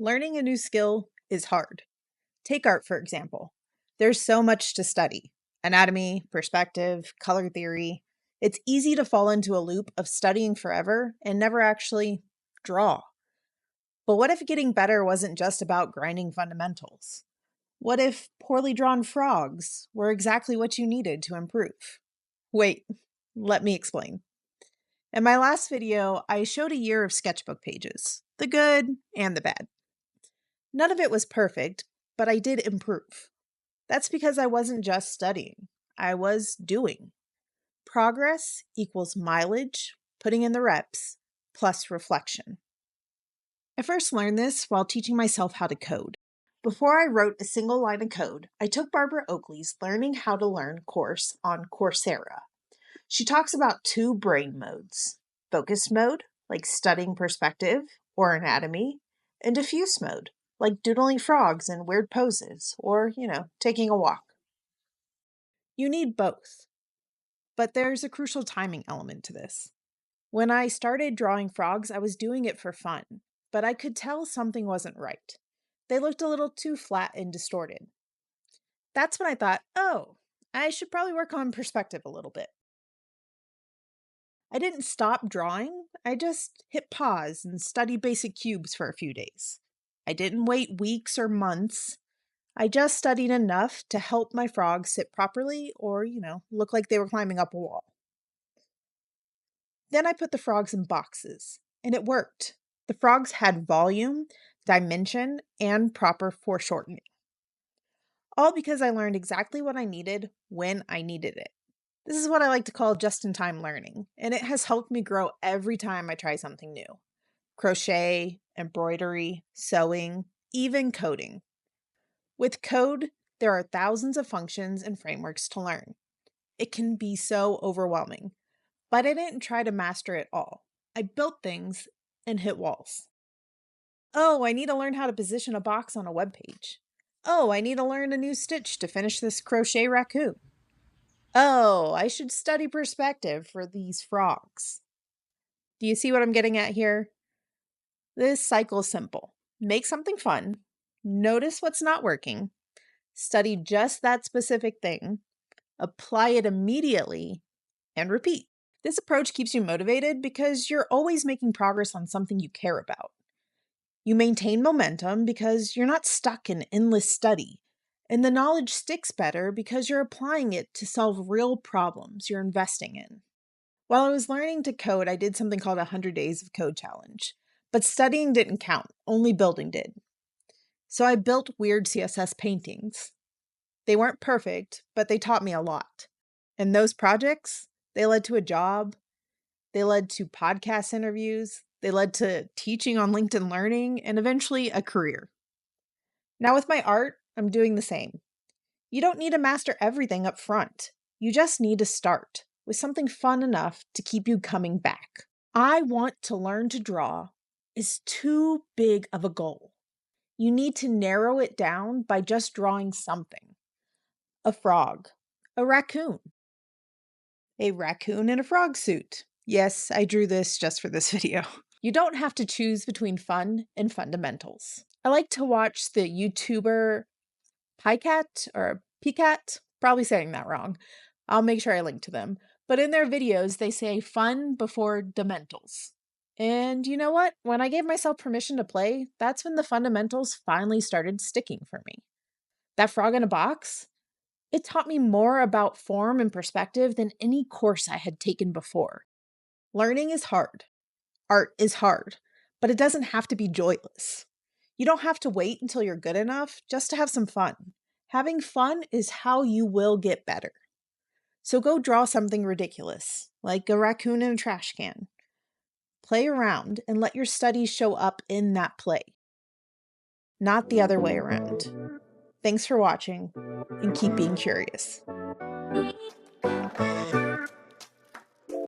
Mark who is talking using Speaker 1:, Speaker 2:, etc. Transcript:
Speaker 1: Learning a new skill is hard. Take art, for example. There's so much to study: anatomy, perspective, color theory. It's easy to fall into a loop of studying forever and never actually draw. But what if getting better wasn't just about grinding fundamentals? What if poorly drawn frogs were exactly what you needed to improve? Wait, let me explain. In my last video, I showed a year of sketchbook pages, the good and the bad. None of it was perfect, but I did improve. That's because I wasn't just studying, I was doing. Progress equals mileage, putting in the reps, plus reflection. I first learned this while teaching myself how to code. Before I wrote a single line of code, I took Barbara Oakley's Learning How to Learn course on Coursera. She talks about two brain modes: focused mode, like studying perspective or anatomy, and diffuse mode, like doodling frogs in weird poses or, taking a walk. You need both. But there's a crucial timing element to this. When I started drawing frogs, I was doing it for fun, but I could tell something wasn't right. They looked a little too flat and distorted. That's when I thought, oh, I should probably work on perspective a little bit. I didn't stop drawing, I just hit pause and studied basic cubes for a few days. I didn't wait weeks or months. I just studied enough to help my frogs sit properly or, look like they were climbing up a wall. Then I put the frogs in boxes, and it worked. The frogs had volume, dimension, and proper foreshortening. All because I learned exactly what I needed when I needed it. This is what I like to call just-in-time learning, and it has helped me grow every time I try something new. Crochet, embroidery, sewing, even coding. With code, there are thousands of functions and frameworks to learn. It can be so overwhelming, but I didn't try to master it all. I built things and hit walls. Oh, I need to learn how to position a box on a web page. Oh, I need to learn a new stitch to finish this crochet raccoon. Oh, I should study perspective for these frogs. Do you see what I'm getting at here? This cycle is simple. Make something fun, notice what's not working, study just that specific thing, apply it immediately, and repeat. This approach keeps you motivated because you're always making progress on something you care about. You maintain momentum because you're not stuck in endless study, and the knowledge sticks better because you're applying it to solve real problems you're investing in. While I was learning to code, I did something called a 100 Days of Code Challenge, but studying didn't count, only building did. So I built weird CSS paintings. They weren't perfect, but they taught me a lot. And those projects, they led to a job, they led to podcast interviews, they led to teaching on LinkedIn Learning, and eventually a career. Now with my art, I'm doing the same. You don't need to master everything up front. You just need to start with something fun enough to keep you coming back. I want to learn to draw is too big of a goal. You need to narrow it down by just drawing something. A frog, a raccoon in a frog suit. Yes, I drew this just for this video. You don't have to choose between fun and fundamentals. I like to watch the YouTuber Pcat, probably saying that wrong. I'll make sure I link to them. But in their videos, they say fun before fundamentals. And you know what? When I gave myself permission to play, that's when the fundamentals finally started sticking for me. That frog in a box? It taught me more about form and perspective than any course I had taken before. Learning is hard. Art is hard, but it doesn't have to be joyless. You don't have to wait until you're good enough just to have some fun. Having fun is how you will get better. So go draw something ridiculous, like a raccoon in a trash can. Play around and let your studies show up in that play, not the other way around. Thanks for watching, and keep being curious.